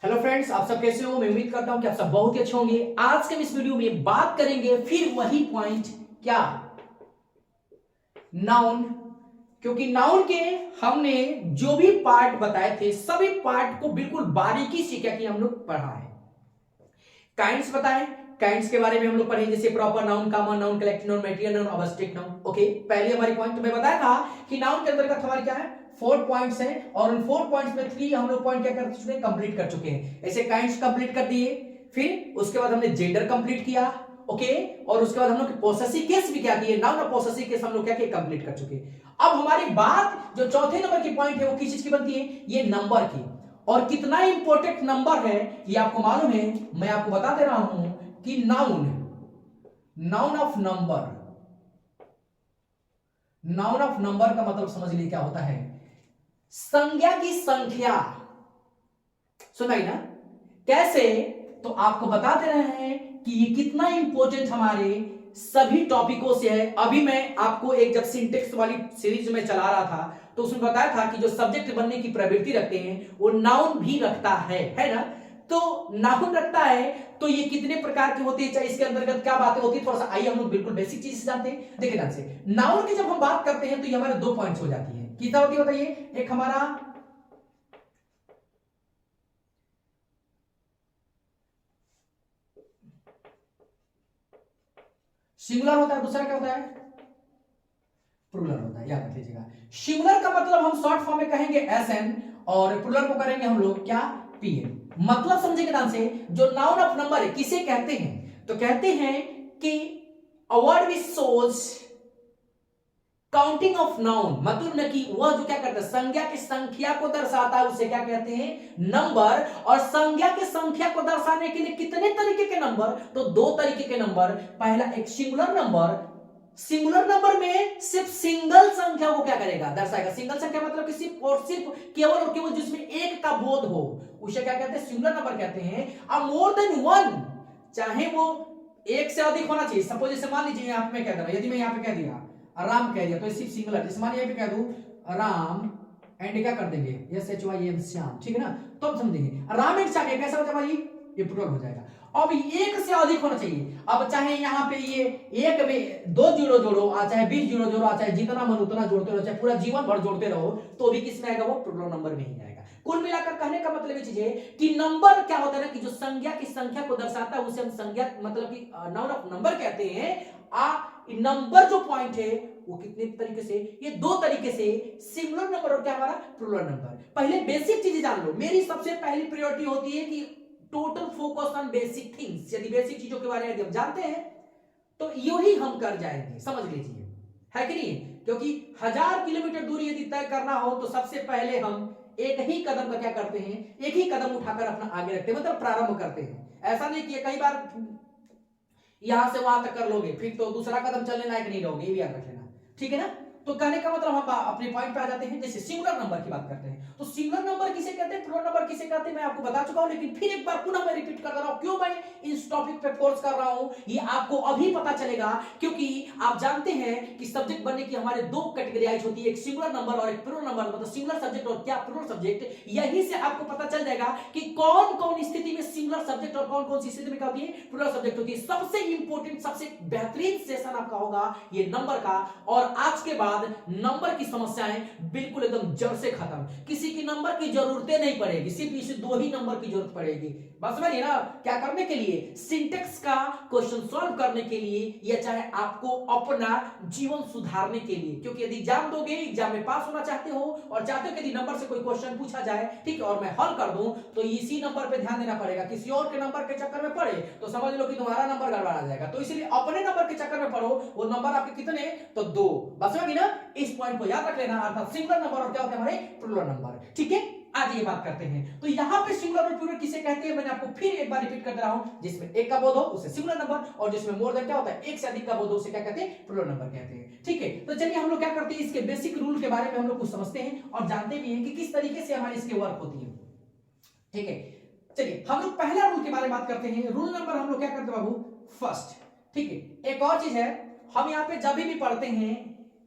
Hello friends, आप सब कैसे हो? मैं उम्मीद करता हूं कि आप सब बहुत ही अच्छे होंगे। आज के इस वीडियो में बात करेंगे फिर वही पॉइंट, क्या? नाउन। क्योंकि नाउन के हमने जो भी पार्ट बताए थे सभी पार्ट को बिल्कुल बारीकी से क्या किया हम लोग पढ़ा है। काइंड्स बताए, काइंड्स के बारे में हम लोग पढ़े, जैसे proper noun, common noun, collective noun, material noun, object noun. Okay, पहले हमारी पॉइंट मैं बताया था कि नाउन के अंतर्गत हमारे क्या है, 4 पॉइंट्स हैं और उन 4 पॉइंट्स में 3 हम लोग पॉइंट क्या कर चुके हैं, कंप्लीट कर चुके हैं। ऐसे काइंड्स कंप्लीट कर दिए, फिर उसके बाद हमने जेंडर कंप्लीट किया। ओके, और उसके बाद हम लोग पोसेसिव केस भी क्या किए, नाउन और पोसेसिव केस हम लोग क्या किए, कंप्लीट कर चुके। अब हमारी बात जो चौथे नंबर की पॉइंट है वो किस चीज की बनती है, ये नंबर की। और कितना इंपॉर्टेंट नंबर है ये आपको मालूम है, मैं आपको बता दे रहा हूं कि noun, noun of number, noun of number का मतलब समझ लीजिए क्या होता है, संज्ञा की संख्या। सुनाई ना कैसे? तो आपको बताते रहे हैं कि ये कितना इंपॉर्टेंट हमारे सभी टॉपिकों से है। अभी मैं आपको एक जब सिंटेक्स वाली सीरीज में चला रहा था तो उसमें बताया था कि जो सब्जेक्ट बनने की प्रवृत्ति रखते हैं वो नाउन भी रखता है ना? तो नाउन रखता है तो ये कितने प्रकार के होते हैं, चाहे इसके अंतर्गत क्या बातें होती है, थोड़ा सा आइए हम लोग बिल्कुल बेसिक चीज से जानते हैं। देखिए ध्यान से, नाउन की जब हम बात करते हैं तो ये हमारे 2 पॉइंट्स हो जाती है। कितना होती है बताइए? एक हमारा सिंगुलर होता है, दूसरा क्या होता है, प्लुरल होता है। याद रख लीजिएगा, सिंगुलर का मतलब हम शॉर्ट फॉर्म में कहेंगे एसएन और प्लुरल को करेंगे हम लोग क्या, पीएन। मतलब समझेंगे ध्यान से, जो नाउन ऑफ नंबर है किसे कहते हैं, तो कहते हैं कि a word which shows counting of noun, मतलब न कि वह जो क्या करता है, संज्ञा की संख्या को दर्शाता है, उसे क्या कहते हैं, नंबर। और संज्ञा की संख्या को दर्शाने के लिए कितने तरीके के नंबर, तो 2 तरीके के नंबर। पहला एक सिंगुलर नंबर, सिंगुलर नंबर में सिर्फ सिंगल संख्या को क्या करेगा, दर्शाएगा। सिंगल संख्या मतलब कि सिर्फ और सिर्फ, केवल और केवल जिसमें एक का बोध हो, उसे क्या कहते हैं, सिंगुलर नंबर कहते हैं। अब मोर देन वन, चाहे वो एक से अधिक होना चाहिए। सपोज जैसे मान लीजिए यहां पे मैं कह दूं, यदि मैं यहां पे कह दिया राम कह दिया तो सिर्फ सिंगुलर। जैसे मान यहां पे कह दूं राम एंड क्या कर देंगे, S H Y M, Shyam, ठीक है ना? तो हम समझेंगे राम एंड श्याम कैसा हो जाएगा भाई, ये प्लुरल हो जाएगा। अब एक से अधिक होना चाहिए। अब चाहे यहाँ पे ये एक में 2 जीरो जोड़ो, चाहे 20 जीरो जोड़ो, चाहे जितना मन उतना जोड़ते रहो, चाहे पूरा जीवन भर जोड़ते रहो, तो भी किसमें आएगा, वो प्लुरल नंबर में ही आएगा। कुल मिलाकर कहने का मतलब ये चीज है कि नंबर क्या होता है ना, कि जो संज्ञा की संख्या को दर्शाता है उसे हम संज्ञा मतलब कि नाउन ऑफ नंबर कहते हैं। नंबर जो पॉइंट है वो कितने तरीके से, ये 2 तरीके से, सिंगुलर नंबर और क्या हमारा प्लुरल नंबर। पहले बेसिक चीजें जान लो। मेरी सबसे पहली प्रायोरिटी होती है कि total focus on basic things. यदि बेसिक चीजों के बारे में हम जानते हैं तो यू ही हम कर जाएंगे, समझ लीजिए, है कि नहीं? क्योंकि 1000 किलोमीटर दूरी यदि तय करना हो तो सबसे पहले हम एक ही कदम का क्या करते हैं, एक ही कदम उठाकर अपना आगे रखते हैं, मतलब प्रारंभ करते हैं। ऐसा नहीं कि कई बार यहां से वहां तक कर लोगे फिर तो दूसरा कदम चलने लायक नहीं रहोगे, ये भी याद रख लेना, ठीक है ना? तो कहने का मतलब हम अपने पॉइंट पे आ जाते हैं। जैसे सिंगुलर नंबर की बात करते हैं तो सिंगुलर नंबर किसे कहते हैं, प्लुरल नंबर किसे कहते हैं, मैं आपको बता चुका हूं, लेकिन फिर एक बार पुनः मैं रिपीट कर रहा हूं। क्यों मैं इस टॉपिक पे फोर्स कर रहा हूं, ये आपको अभी पता चलेगा, क्योंकि आप जानते हैं कि सब्जेक्ट बनने की हमारे 2 कैटेगराइज होती है, एक सिंगुलर नंबर और एक प्लुरल नंबर, मतलब सिंगुलर सब्जेक्ट और क्या प्लुरल सब्जेक्ट। यही से आपको पता चल जाएगा कि कौन कौन स्थिति में सिंगुलर सब्जेक्ट और कौन कौन सी स्थिति में क्या होती है, प्लुरल सब्जेक्ट होती है। सबसे इंपॉर्टेंट, सबसे बेहतरीन सेशन आपका होगा ये नंबर का। और आज के बाद नंबर की समस्याएं बिल्कुल एकदम जड़ से खत्म, किसी की नंबर की जरूरतें नहीं पड़ेगी, सिर्फ इसे 2 ही नंबर की जरूरत पड़ेगी। बस समझिए ना, क्या करने के लिए, सिंटेक्स का क्वेश्चन सॉल्व करने के लिए, या चाहे आपको अपना जीवन सुधारने के लिए। क्योंकि यदि एग्जाम दोगे, एग्जाम में पास होना चाहते हो और चाहते हो कि यदि नंबर से कोई क्वेश्चन पूछा जाए, ठीक है, और मैं हल कर दूं, तो इसी नंबर पे ध्यान देना पड़ेगा। किसी और के नंबर के चक्कर में पड़े तो समझ लो कि तुम्हारा नंबर गड़बड़ा जाएगा। तो इसलिए अपने नंबर के चक्कर में पढ़ो। वो नंबर आपके कितने, तो 2। बस समझ ना, इस पॉइंट को याद रख लेना, अर्थात सिंगुलर नंबर और क्या होते हैं हमारे प्लुरल नंबर, ठीक है? आज ये बात करते हैं। तो यहां पे सिंगुलर और प्लुरल किसे कहते हैं, मैंने आपको फिर एक बार रिपीट कर दे रहा हूं। जिसमें एक का बोध हो उसे सिंगुलर नंबर, और जिसमें मोर देन क्या होता है, एक से अधिक का बोध हो उसे क्या कहते हैं, प्लुरल नंबर कहते हैं, ठीक है? तो चलिए हम लोग क्या करते हैं, इसके बेसिक रूल के बारे में हम लोग कुछ समझते हैं और जानते भी हैं कि किस तरीके से हमारी इसके वर्क होती है, ठीक है? चलिए हम लोग पहला रूल के बारे में बात करते हैं। रूल नंबर हम लोग क्या करते हैं बाबू, फर्स्ट, ठीक है? एक और चीज है, हम यहाँ पे जब भी पढ़ते हैं,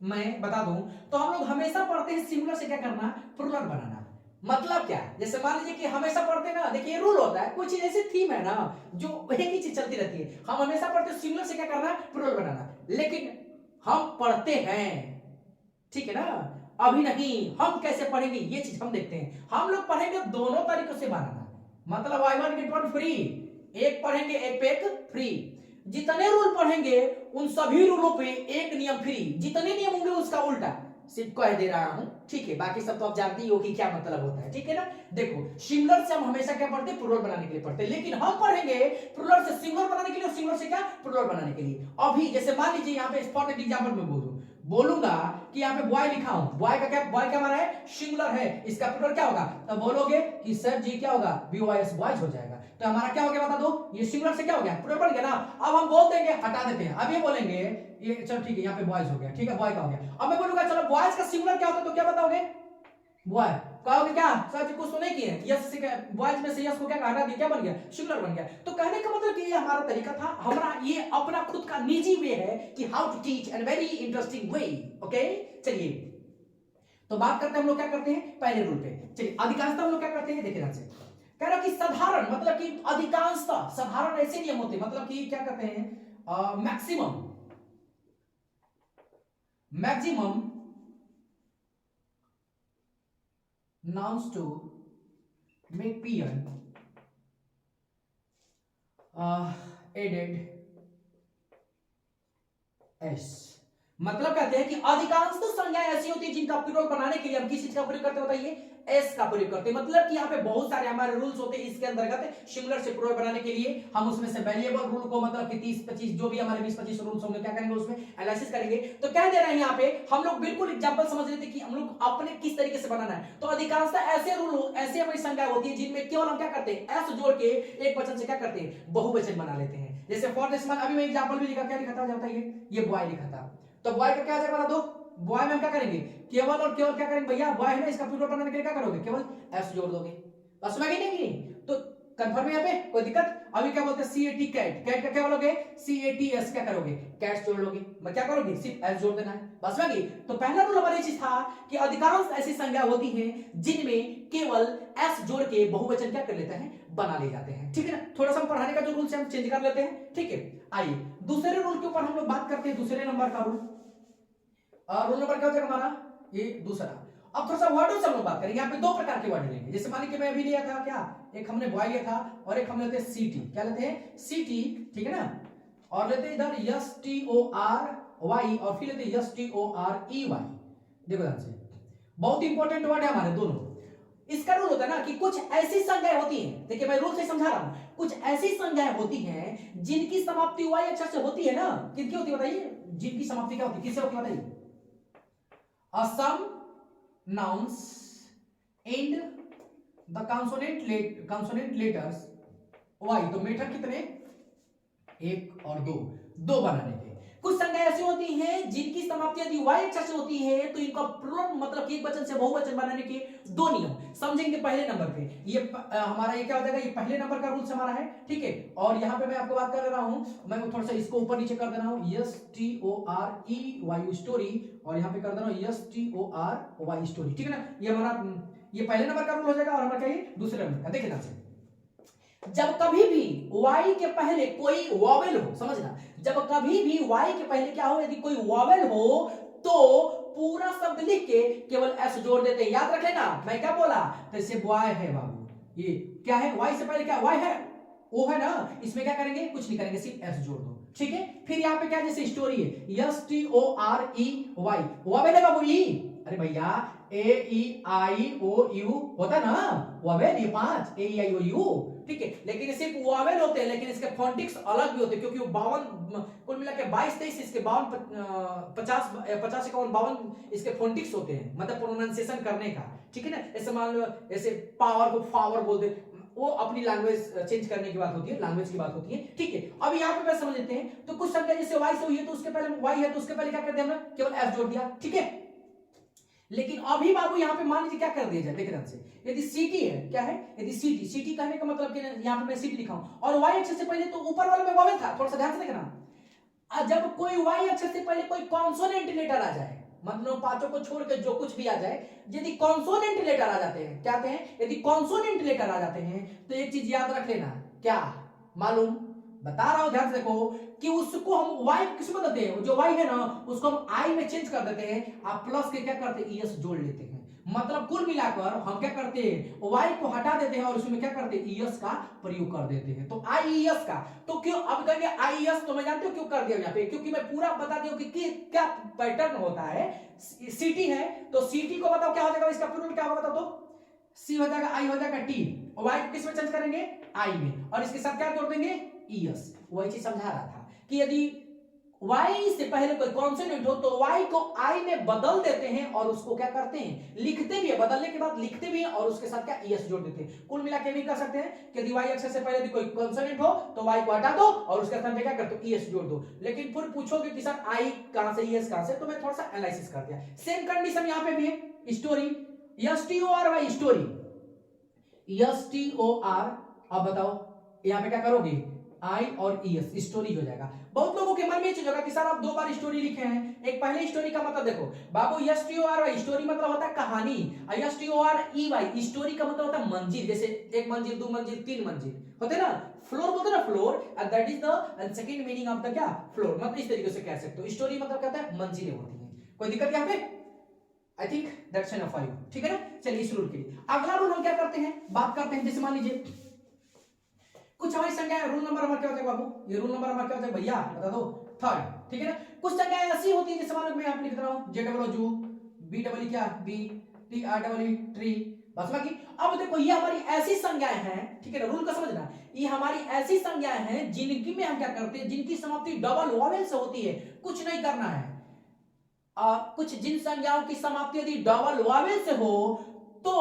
मैं बता दूं, तो हम लोग हमेशा पढ़ते हैं सिंगुलर से क्या करना, प्लुरल बनाना। मतलब क्या है, जैसे मान लीजिए कि हमेशा पढ़ते ना, देखिए रूल होता है, कोई चीज ऐसी थीम है ना जो एक ही चीज चलती रहती है, हम हमेशा पढ़ते सिंगुलर से क्या करना, प्लूरल बनाना, लेकिन हम पढ़ते हैं, ठीक है ना, अभी नहीं, हम कैसे पढ़ेंगे ये चीज हम देखते हैं। हम लोग पढ़ेंगे दोनों तरीकों से बनाना, मतलब by one get one free, एक पढ़ेंगे एक पे एक फ्री। जितने रूल पढ़ेंगे उन सभी रूलों पे एक नियम फ्री, जितने नियम होंगे उसका उल्टा, सिर्फ कह दे रहा हूं, ठीक है, बाकी सब तो आप जानते ही हो कि क्या मतलब होता है, ठीक है ना। देखो सिंगुलर से हम हमेशा क्या पढ़ते हैं, प्लूरल बनाने के लिए पढ़ते हैं, लेकिन हम पढ़ेंगे प्लूरल से सिंगुलर बनाने के लिए और सिंगुलर से क्या, प्लूरल बनाने के लिए। अभी जैसे मान लीजिए यहाँ पे फॉर एग्जांपल में बोलूंगा कि यहाँ पे बॉय लिखा हूं, बॉय का क्या, बॉय क्या हमारा है, सिंगुलर है, इसका प्लूरल क्या होगा, तो बोलोगे कि सर जी क्या होगा, बीओएस बॉयज हो जाएगा, तो हमारा क्या हो गया बता दो, ये सिंगुलर से क्या हो गया, प्लूरल बन गया ना। अब हम बोल देंगे, हटा देते हैं, अब ये बोलेंगे ये, चलो ठीक है, यहाँ पे बॉयज हो गया, ठीक है, बॉय का हो गया। अब मैं बोलूंगा चलो बॉयज का सिंगुलर क्या होता है, तो क्या बताओगे, बॉय, कहोगे क्या सर जी कुछ तो नहीं किए, यस से बॉयज में से यस को क्या हटा दिया, क्या बन गया, सिंगुलर बन गया। तो कहने का मतलब कि ये हमारा तरीका था, हमारा ये अपना खुद का निजी वे है कि how to teach and very interesting way. Okay चलिए, तो बात करते हैं हम लोग क्या करते हैं पहले रूल पे। चलिए अधिकांशतः हम लोग क्या करते हैं, देखिए ध्यान से, कह रहा कि साधारण मतलब कि अधिकांशतः, साधारण ऐसे नियम होते हैं, मतलब कि क्या कहते हैं, maximum, maximum nouns to make pn added s, मतलब कहते हैं कि अधिकांश तो संज्ञाएं ऐसी होती है जिनका प्रयोग बनाने के लिए हम किस चीज का प्रयोग करते हैं बताइए, एस का प्रयोग करते हैं। मतलब कि यहाँ पे बहुत सारे हमारे रूल्स होते हैं, इसके अंतर्गत सिंगुलर से प्लूरल बनाने के लिए हम उसमें से वेरिएबल रूल को, मतलब कि 30-25 जो भी हमारे 20-25 रूल्स होंगे क्या करेंगे, उसमें एनालिसिस करेंगे। तो कह दे रहे हैं यहाँ पे हम लोग बिल्कुल एग्जांपल समझ लेते कि हम लोग अपने किस तरीके से बनाना है। तो अधिकांशतः ऐसे रूल, ऐसे हमारी संज्ञाएं होती है जिनमें केवल हम क्या करते हैं, एस जोड़ के एक वचन से क्या करते हैं, बहुवचन बना लेते हैं। जैसे फॉर दिस वन, अभी मैं एग्जांपल भी लिखा, क्या लिखा था बताइए, ये बॉय लिखा था, तो बॉय का क्या बता दो, बॉय में हम क्या करेंगे, केवल और केवल क्या करेंगे भैया, बॉय है ना, इसका प्लूरल बनाने के लिए क्या करोगे, केवल एस जोड़ दोगे, बस में नहीं, तो कंफर्म है यहाँ पे, कोई दिक्कत। अभी क्या बोलते हैं सीएटी कैट, कैट का क्या बोलोगे, सीएटीएस क्या करोगे, कैट्स जोड़ लोगे, मैं क्या करोगे, सिर्फ एस जोड़ देना है, बस में। तो पहला रूल हमारा चीज था कि अधिकांश ऐसी संज्ञा होती हैं जिनमें केवल एस जोड़ के बहुवचन क्या कर लेते हैं, बना ले जाते हैं, ठीक है ना। थोड़ा सा पढ़ाने का जो रूल है हम चेंज कर लेते हैं, ठीक है। आइए दूसरे रूल के ऊपर हम लोग बात करते हैं, दूसरे नंबर का रूल, रूल नंबर क्या हो जाएगा हमारा, ये दूसरा। अब थोड़ा सा वर्डों से हम लोग बात करेंगे, यहाँ पे दो प्रकार के वर्ड लेंगे, जैसे मान लीजिए मैं अभी लिया था क्या, एक हमने बॉय लिया था और एक हम लेते हैं सीटी, क्या लेते हैं, सीटी, ठीक है ना, और लेते हैं इधर S T O R Y, और फिर लेते हैं S T O R E Y. देखो ध्यान से, बहुत इंपॉर्टेंट वर्ड है हमारे दोनों। इसका रूल होता है ना कि कुछ ऐसी संज्ञाएं होती हैं, देखिए मैं रूल से समझा रहा हूं, कुछ ऐसी संज्ञाएं होती हैं जिनकी समाप्ति वाई अक्षर से होती है ना, किनकी होती है बताइए, जिनकी समाप्ति क्या होती है, किससे होती है बताइए, some nouns end the consonant letters y, तो मेथड कितने, एक और दो बनाने के। कुछ संज्ञाएं ऐसी होती हैं जिनकी समाप्ति यदि y अक्षर से होती है तो इनका प्लूरल मतलब कि एक वचन से बहुवचन बनाने के दो नियम समझेंगे पहले नंबर पे। ये हमारा ये क्या हो जाएगा, ये पहले नंबर का रूल्स हमारा है, ठीक है। और यहाँ पे मैं आपको बात कर रहा हूं, मैं थोड़ा सा इसको ऊपर नीचे कर दे रहा हूं, S T O R E Y story, और यहाँ पे कर दे रहा हूं S T O R Y story, ठीक है ना। ये हमारा ये पहले नंबर का रूल हो जाएगा, और हमारा क्या ये दूसरे नंबर का। देखिए ध्यान से, जब कभी भी y के पहले कोई वॉवेल हो, समझना, जब कभी भी y के पहले क्या हो, यदि कोई वॉवेल हो तो पूरा शब्द लिख के केवल s जोड़ देते हैं। याद रख लेना मैं क्या बोला, जैसे बॉय है बाबू, ये क्या है, y से पहले क्या y है, ओ है ना, इसमें क्या करेंगे, कुछ नहीं करेंगे, सिर्फ s जोड़ दो, ठीक है। फिर यहाँ पे क्या, जैसे स्टोरी है, S T O R E Y, vowel है बाबू ई, अरे भैया ए ई आई ओ यू होता ना वॉवेल, ये 5 ए ई आई ओ यू, ठीक है। लेकिन सिर्फ वॉवेल होते हैं, लेकिन इसके फोनेटिक्स अलग भी होते हैं, क्योंकि 52 कुल मिला के 22-23 इसके 50-51 इसके फोनेटिक्स होते हैं, मतलब प्रोनाउंसिएशन करने का, ठीक है ना। ऐसे मान लो, ऐसे पावर को फावर बोलते, वो अपनी लैंग्वेज चेंज करने की बात होती है, लैंग्वेज की बात होती है, ठीक है। अब यहाँ पे मैं समझ लेते हैं, तो कुछ संख्या जैसे y से हुई है तो उसके पहले y है तो उसके पहले क्या कर दिया हमने, केवल s जोड़ दिया, ठीक है। लेकिन अभी बाबू यहाँ पे मान लीजिए क्या कर दिया जाए, देखिए ध्यान से, यदि सीटी है, क्या है, यदि सीटी, सीटी कहने का मतलब कि यहाँ पे मैं सीटी लिखा हूं और y अक्षर से पहले तो ऊपर वाले में वॉवेल था, थोड़ा सा ध्यान से देखना। जब कोई y अक्षर से पहले कोई कॉन्सोनेंट लेटर आ जाए, मतलब पांचों को छोड़ के जो कुछ भी आ जाए, यदि कॉन्सोनेंट लेटर आ जाते हैं, क्या आते हैं, यदि कॉन्सोनेंट लेटर आ जाते हैं तो एक चीज याद रख लेना, क्या मालूम, बता रहा हूं ध्यान से देखो, कि उसको हम वाई किस में देते हैं, जो वाई है ना उसको हम आई में चेंज कर देते हैं, आप प्लस के क्या करते हैं ईएस जोड़ लेते हैं। मतलब कुल मिलाकर हम क्या करते हैं, वाई को हटा देते हैं और उसमें क्या करते हैं ईएस का प्रयोग कर देते हैं। तो आईईएस का, तो क्यों अब कहेंगे आईईएस, तो मैं जानते हो क्यों कर दिया यहाँ पे, क्योंकि मैं पूरा बता दिया कि क्या पैटर्न होता है। सीटी है तो सीटी को बताओ क्या हो जाएगा, इसका प्लूरल क्या होगा बताओ तो, सी हो जाएगा, आई हो जाएगा, टी, और वाई को किस में चेंज करेंगे, आई में, और इसके साथ क्या जोड़ देंगे ईएस। वही चीज समझा रहा था कि यदि y से पहले कोई कॉन्सोनेंट हो तो y को i में बदल देते हैं और उसको क्या करते हैं, लिखते भी है, बदलने के बाद लिखते भी हैं और उसके साथ क्या es जोड़ देते हैं। कुल मिला के भी कर सकते हैं कि यदि y अक्षर से पहले यदि कोई कॉन्सोनेंट हो तो y को हटा दो और उसके साथ क्या करते हो es जोड़ दो। लेकिन फिर पूछोगे कि सर i कहां से es कहां से, तो मैं थोड़ा सा एनालिसिस कर दिया। सेम कंडीशन यहां पे भी है, स्टोरी, STORY स्टोरी, STOR। अब बताओ यहां पे क्या करोगे, आई और ईएस, स्टोरी हो जाएगा। बहुत लोगों के मन में चीज होगा कि सर आप दो बार स्टोरी लिखे हैं, एक पहले स्टोरी का मतलब देखो बाबू, STORY स्टोरी मतलब होता है कहानी, और STOREY स्टोरी का मतलब होता है मंजिल, जैसे एक मंजिल, दो मंजिल, तीन मंजिल होते ना, फ्लोर बोलते ना floor, and that is the second meaning of the क्या, फ्लोर, मतलब इस तरीके से कह सकते हो। स्टोरी मतलब कहता है मंजिलें होती हैं। कोई दिक्कत यहाँ पे, I think that's enough for you, ठीक है ना। चलिए इस रूल के लिए अगला रूल हम क्या करते हैं, बात करते हैं। जैसे मान लीजिए कुछ हमारी संख्या है, रूल नंबर हमारा क्या हो जाएगा बाबू, ये रूल नंबर हमारा क्या हो जाएगा भैया बता दो, थर्ड, ठीक है ना। कुछ संख्याएं ऐसी होती है जैसे मान लो मैं यहाँ पे लिख रहा हूँ JOO, BEE क्या बी, TREE ट्री, बस बाकी। अब देखो ये हमारी ऐसी संज्ञाएं हैं, ठीक है ना, रूल का समझना, ये हमारी ऐसी संज्ञाएं हैं जिनकी में हम क्या करते हैं, जिनकी समाप्ति डबल वॉवेल से होती है। कुछ नहीं करना है, कुछ जिन संज्ञाओं की समाप्ति यदि डबल वॉवेल से हो तो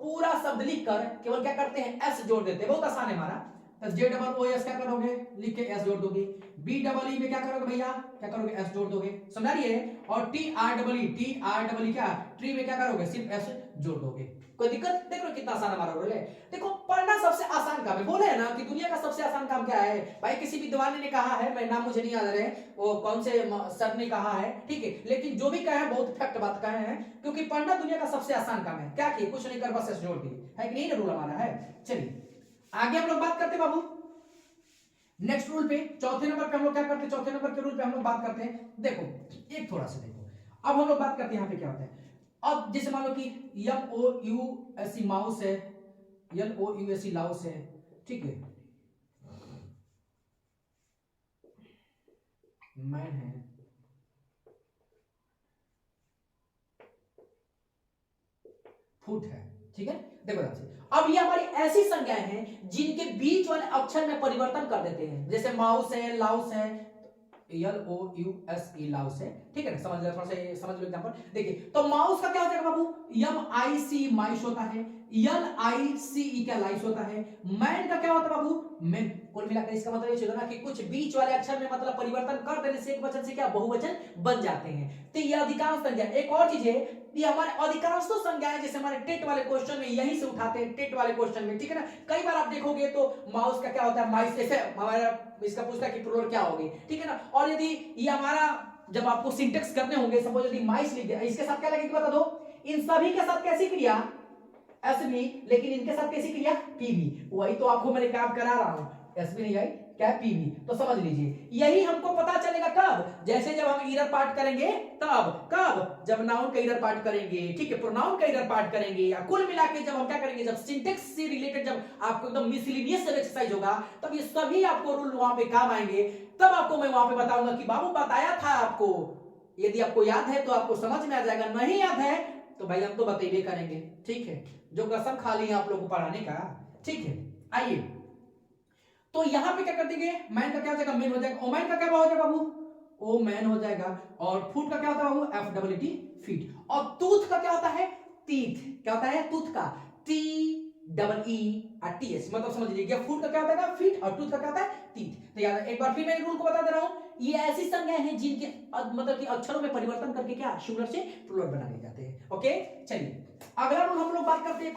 पूरा शब्द लिखकर केवल क्या करते हैं एस जोड़ देते हैं। बहुत आसान है हमारा। JOOS क्या करोगे, लिख के एस जोड़ दोगे। BEE में क्या करोगे भैया, क्या करोगे एस जोड़ दोगे, समझा रही है। और TREE क्या, ट्री में क्या करोगे, सिर्फ एस जोड़ दोगे। कोई दिक्कत, देख लो कितना आसान हमारा रूल है। देखो पढ़ना सबसे आसान काम है, बोले है ना कि दुनिया का सबसे आसान काम क्या है भाई, किसी विद्वान ने कहा है, मैं नाम मुझे नहीं याद आ रहे हैं वो कौन से सर ने कहा है, ठीक है, लेकिन जो भी कहा है बहुत फैक्ट बात कहे हैं, क्योंकि पढ़ना दुनिया का सबसे आसान काम है। क्या किए, कुछ नहीं कर, बस एस जोड़ दिए, है कि नहीं ना, रूल हमारा है। चलिए आगे हम लोग बात करते हैं बाबू नेक्स्ट रूल पे, चौथे नंबर पे हम लोग क्या करते हैं, चौथे नंबर के रूल पे हम लोग बात करते हैं। देखो एक थोड़ा सा देखो, अब हम लोग बात करते हैं यहाँ पे क्या होता है। अब जैसे मान लो कि MOUSE माउस है, LOUSE लाउस है, ठीक है, मैन है, फुट है, ठीक है। देखो ध्यान से, अब ये हमारी ऐसी संज्ञाएं हैं जिनके बीच वाले अक्षर में परिवर्तन कर देते हैं। जैसे माउस है, लाउस है, LOUSE लाउस है, ठीक है ना, समझ लो, थोड़ा सा समझ लो एग्जांपल। देखिए तो माउस का क्या हो जाएगा बाबू, MIC माइस होता है, LICE क्या लाइस होता है। मैन का क्या होता है बाबू, मैन। कुल मिलाकर इसका मतलब ये होगा ना कि कुछ बीच वाले अक्षर में मतलब परिवर्तन कर देने से एक वचन से क्या बहुवचन बन जाते हैं। तो ये अधिकांश संज्ञा, एक और चीज है, ये हमारे अधिकांश तो संज्ञाएं जैसे हमारे टेट वाले क्वेश्चन में यहीं से उठाते हैं, टेट वाले क्वेश्चन में, ठीक है ना। कई बार आप देखोगे तो माउस का क्या होता है, माइस, जैसे हमारा इसका पूछता है कि प्लूरल क्या होगी, ठीक है ना। और यदि ये हमारा जब आपको सिंटेक्स करने होंगे, सपोज यदि माइस लिख दिया, इसके साथ क्या लगेगा बता दो, इन सभी के साथ कैसी क्रिया एस भी, लेकिन इनके साथ कैसी क्रिया पी भी। वही तो आपको मैंने काम करा रहा हूं, एस भी नहीं आई क्या पी भी, तो समझ लीजिए यही हमको पता चलेगा कब, जैसे जब हम इरर पार्ट करेंगे तब, कब, जब नाउन का इरर पार्ट करेंगे, ठीक है, प्रोनाउन का इरर पार्ट करेंगे, या कुल मिला के जब हम क्या करेंगे, जब सिंटेक्स से रिलेटेड जब आपको एकदम मिसलिनियस एक्सरसाइज होगा तब ये सभी आपको रूल वहां पे काम आएंगे। तब आपको मैं वहां पे बताऊंगा कि बाबू बताया था आपको, यदि आपको याद है तो आपको समझ में आ जाएगा, नहीं याद है तो भाई हम तो बतेबे करेंगे, ठीक है, जो कसम खा ली है आप लोगों को पढ़ाने का, ठीक है। आइए तो यहां पे क्या कर देंगे, मैन का क्या हो जाएगा, मेन हो जाएगा, ओमैन का क्या हो जाएगा बाबू, ओ मैन हो जाएगा, और फुट का क्या होता है बाबू, FEET, फीट, और टूथ का क्या होता है, टीथ, क्या होता है टूथ का, TEETS, मतलब समझ लीजिए फुट का क्या होता है फीट, और टूथ का क्या होता है टीथ। तो याद एक बार फिर मैं रूल को बता दे रहा हूं, ये ऐसी संज्ञाएं हैं जिनके मतलब कि अक्षरों में परिवर्तन करके क्या सिंगुलर से प्लूरल बना लिए जाते हैं। ओके चलिए अगला रूल हम लोग बात करते हैं,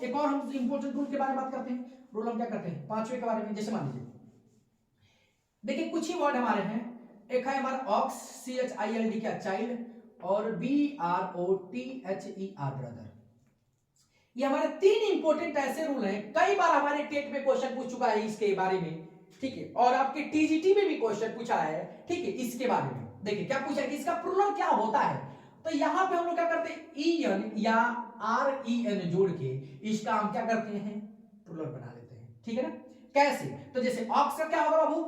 एक और हम इंपॉर्टेंट रूल के बारे में बात करते हैं। रूल हम क्या करते हैं, पांचवें के बारे में। जैसे मान लीजिए देखिए कुछ ही वर्ड हमारे हैं, एक है हमारा ऑक्स, CHILD क्या चाइल्ड, और BROTHER ब्रदर। ये हमारे 3 इंपॉर्टेंट ऐसे रूल हैं, कई बार हमारे टेट में क्वेश्चन पूछ चुका है इसके बारे में, ठीक है, और आपके टीजीटी में भी क्वेश्चन पूछा है, ठीक है, इसके बारे में। देखिए क्या पूछा है कि इसका प्लूरल क्या होता है। तो यहां पे हम लोग क्या करते हैं, EN या REN जोड़ के इसका हम क्या करते हैं, प्लूरल बना लेते हैं, ठीक है ना। कैसे, तो जैसे ऑक्स का क्या होगा बाबू,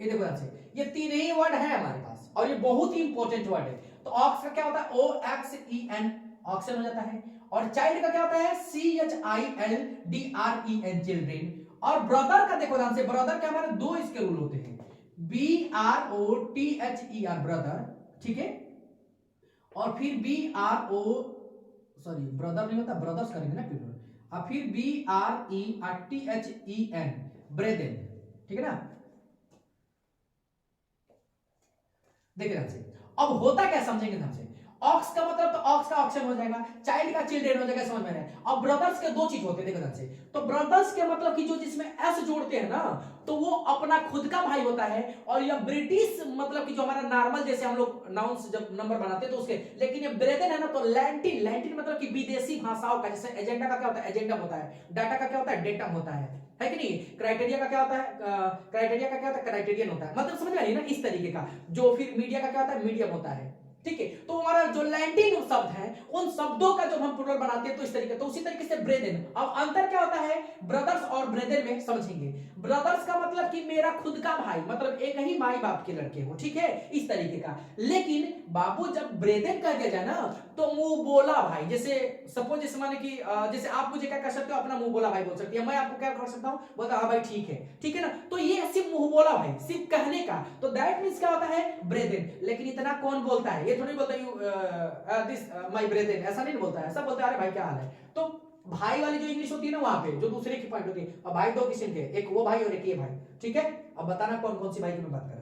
ये देखो ऐसे, ये 3 ही वर्ड है हमारे पास और ये बहुत ही इंपॉर्टेंट वर्ड है। तो ऑक्स का क्या होता है, OXEN, ऑक्सन हो जाता है। और चाइल्ड का क्या होता है, CHILDREN, चिल्ड्रेन। और ब्रदर का देखो ध्यान से, ब्रदर के हमारे 2 इसके रूल होते हैं, BROTHER ब्रदर, ठीक है, और फिर ब्रदर नहीं होता, ब्रदर्स करेंगे ना प्लूरल, और फिर BRETHEN ब्रेदेन, ठीक है ना। देखिए ध्यान से, अब होता क्या समझेंगे ध्यान से। ऑक्स का मतलब तो ऑक्स का ऑक्सन हो जाएगा, चाइल्ड का चिल्ड्रेन हो जाएगा, समझ में रहे। अब ब्रदर्स के 2 चीज होते हैं, देखो ध्यान से। तो ब्रदर्स के मतलब कि जो जिसमें एस जोड़ते हैं ना, तो वो अपना खुद का भाई होता है। और यह ब्रिटिश मतलब कि जो हमारा नॉर्मल जैसे हम लोग नाउंस जब नंबर बनाते हैं तो उसके, लेकिन ये ब्रेदेन है ना, तो लैटिन, लैटिन मतलब कि विदेशी भाषाओं का, जैसे एजेंडा का क्या होता है, एजेंडम होता है, डाटा का क्या होता है, डेटम होता है कि नहीं, क्राइटेरिया का क्या होता है, क्राइटेरिया का क्या होता है, क्राइटेरियन होता है, मतलब समझ में आई ना, इस तरीके का। जो फिर मीडिया का क्या होता है, मीडियम होता है, ठीक है। तो हमारा जो लैटिन शब्द है, उन शब्दों का जब हम प्लूरल बनाते हैं तो इस तरीके, तो उसी तरीके से ब्रेदेन। अब अंतर क्या होता है ब्रदर्स और ब्रेदेन में, समझेंगे। ब्रदर्स का मतलब कि मेरा खुद का भाई, मतलब एक ही माई बाप के लड़के हो, ठीक है, इस तरीके का। लेकिन बाबू जब ब्रेदेन कह दिया जाए ना, तो मुंह बोला भाई, जैसे सपोज जैसे माने कि जैसे आप मुझे क्या कर सकते हो, अपना मुंह बोला भाई बोल सकते हैं, मैं आपको क्या कर सकता हूं, बोलता हाँ भाई ठीक है, ठीक है ना। तो ये सिर्फ मुंह बोला भाई, सिर्फ कहने का, तो दैट मींस क्या होता है, ब्रेदेन। लेकिन इतना कौन बोलता है, ये थोड़ी बोलता है दिस माय ब्रेदेन, ऐसा नहीं बोलता है, सब बोलता है अरे भाई क्या हाल है। तो भाई वाली जो इंग्लिश होती है ना वहां पे, जो दूसरे की पॉइंट होती है, अब भाई 2 किस्म के, एक वो भाई और एक ये भाई, ठीक है। अब बताना कौन कौन सी भाई की मैं बात कर रहा था।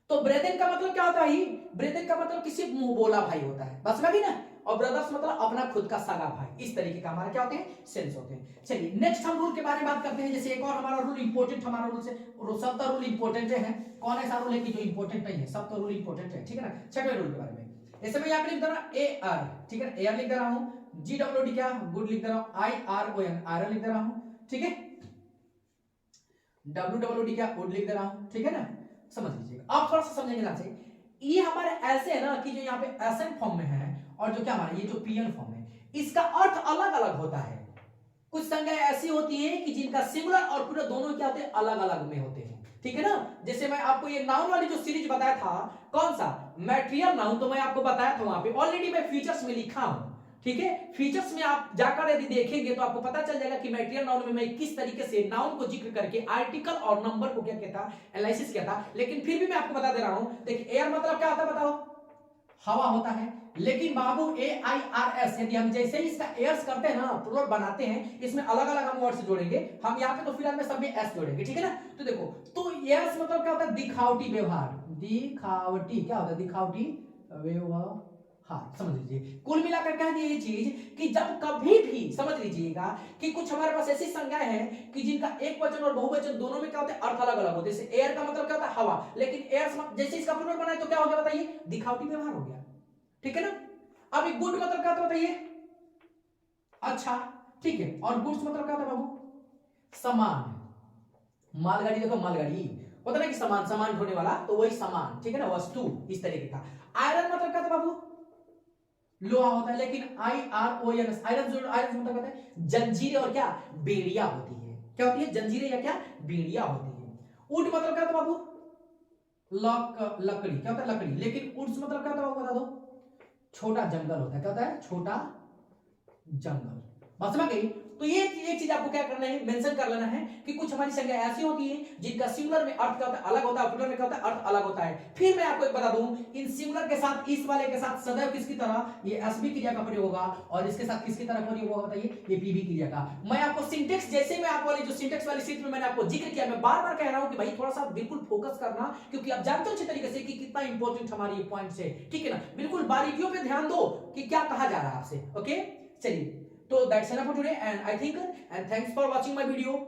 तो ब्रेदेन का मतलब क्या होता है, ब्रेदेन का मतलब किसी मुंह बोला भाई होता है, बस लगी ना। और ब्रदर्स मतलब अपना खुद का सगा भाई, इस तरीके का हमारा क्या होते हैं, सेंस होते हैं। चलिए नेक्स्ट हम रूल के बारे में बात करते हैं। जैसे एक और हमारा रूल इंपॉर्टेंट, हमारा रूल से सब तो रूल इंपॉर्टेंट है, कौन ऐसा रूल है कि जो इंपॉर्टेंट नहीं है, सब तो रूल इंपॉर्टेंट है, ठीक है ना। 6वें रूल के बारे में, जैसे मैं यहां पे लिख दे रहा हूं AR, ठीक है, AR लिख दे रहा हूं, GWD क्या, गुड लिख दे रहा हूं, IRON, आयरन लिख दे रहा हूं, ठीक है, WWD क्या, वुड लिख दे रहा हूं, ठीक है ना। समझ लीजिएगा, आप थोड़ा सा समझेंगे ध्यान से। ये हमारे ऐसे है ना कि जो यहाँ पे एसएन फॉर्म में है और जो क्या हमारा ये जो पीएन फॉर्म है, इसका अर्थ अलग अलग होता है। कुछ संज्ञाएं ऐसी होती हैं कि जिनका सिंगुलर और प्लूरल दोनों क्या होते हैं, अलग अलग में होते हैं, ठीक है ना। जैसे मैं आपको ये नाउन वाली जो सीरीज बताया था, कौन सा, मैट्रियल नाउन, तो मैं आपको बताया था वहां पे ऑलरेडी मैं फीचर्स में लिखा हूं, ठीक है। फीचर्स में आप जाकर यदि देखेंगे तो आपको पता चल जाएगा कि मैट्रियल नाउन में मैं किस तरीके से नाउन को जिक्र करके आर्टिकल और नंबर को क्या कहता, एनालिसिस किया था। लेकिन फिर भी मैं आपको बता दे रहा हूं, देखिए एयर मतलब क्या होता है बताओ, हवा होता है। लेकिन बाबू AIRS, यदि हम जैसे ही इसका एयर्स करते हैं ना, प्लूरल बनाते हैं, इसमें अलग अलग हम वर्ड्स जोड़ेंगे, हम यहाँ पे तो फिलहाल में सब में एस जोड़ेंगे, ठीक है ना। तो देखो, तो एयर्स मतलब क्या होता है, दिखावटी व्यवहार, दिखावटी क्या होता है, दिखावटी व्यवहार, हाँ समझ लीजिए। कुल मिलाकर कह दिए ये चीज कि जब कभी भी समझ लीजिएगा कि कुछ हमारे पास ऐसी संज्ञाएं हैं कि जिनका एक वचन और बहुवचन दोनों में क्या होते हैं, अर्थ अलग अलग होते हैं। जैसे एयर का मतलब क्या होता है, हवा, लेकिन एयर जैसे इसका प्लूरल बनाए तो क्या हो गया बताइए, दिखावटी व्यवहार हो गया, ठीक है ना। अब गुड मतलब क्या होता है बताइए, अच्छा, ठीक है। और गुड्स मतलब क्या होता है बाबू, सामान, मालगाड़ी, देखो मालगाड़ी होता है ना कि सामान, सामान ढोने वाला, तो वही सामान, ठीक है ना, वस्तु, इस तरीके का। आयरन मतलब क्या होता है बाबू, लोहा होता है। लेकिन IRON, आयरन मतलब क्या है, जंजीरें और क्या, बेड़िया होती है, क्या होती है, जंजीरें या क्या, बेड़िया होती है। ऊंट मतलब क्या होता है बाबू, लकड़ी, क्या होता है, लकड़ी। लेकिन ऊंट मतलब क्या होता है बता दो, छोटा जंगल होता है, क्या होता है, छोटा जंगल, बात समझ गई। तो ये एक चीज आपको क्या करना है, मेंशन कर लेना है कि कुछ हमारी संज्ञा ऐसी होती है जिनका सिंगुलर में अर्थ क्या होता है, अलग होता है, प्लूरल में क्या होता है, अर्थ अलग होता है। फिर मैं आपको एक बता दूं, इन सिंगुलर के साथ, इस वाले के साथ सदैव किसकी तरह, ये एसबी क्रिया का प्रयोग होगा, और इसके साथ किसकी तरह प्रयोग होगा बताइए, ये पीबी क्रिया का। मैं आपको सिंटेक्स, जैसे मैं आपको वाली जो सिंटेक्स वाली सीट में मैंने आपको जिक्र किया, मैं बार बार कह रहा हूं कि भाई थोड़ा सा बिल्कुल फोकस करना, क्योंकि आप जानते हो अच्छे तरीके से कि कितना इंपॉर्टेंट हमारी ये पॉइंट्स है, ठीक है ना। बिल्कुल बारीकियों पे ध्यान दो कि क्या कहा जा रहा है आपसे, ओके। चलिए, so that's enough for today, and I think and thanks for watching my video.